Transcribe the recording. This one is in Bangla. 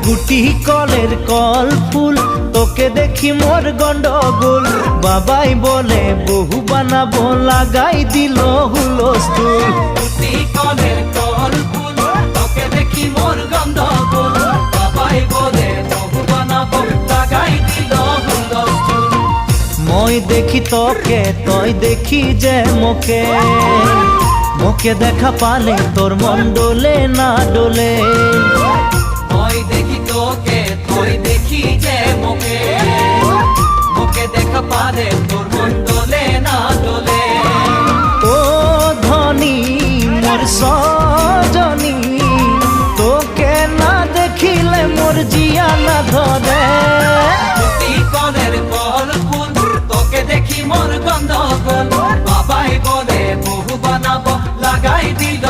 গুটি কলের কল ফুল তোকে দেখি মোর গন্ডগোল বাবাই বলে বহু বানাবো লাগাই দিল হুলস্থুল গুটি কলের কল ফুল তোকে দেখি মোর গন্ডগোল বাবাই বলে বহু বানাবো লাগাই দিল হুলস্থুল মই দেখি তোকে তই দেখি যে মোকে মোকে দেখা পালে তোর মন ডোলে না ডোলে মই দেখি তোকে তুই দেখি যে মোকে মোকে দেখা পালে তোর মন ডোলে না ডোলে ও ধনী মোর সজনী তোকে না দেখিলে মোর জিয়া না ধরে গুটি কলের কল ফুল তোকে দেখি মোর গন্ডগোল বাবাই বলে বহু বানাবো লাগাই দিল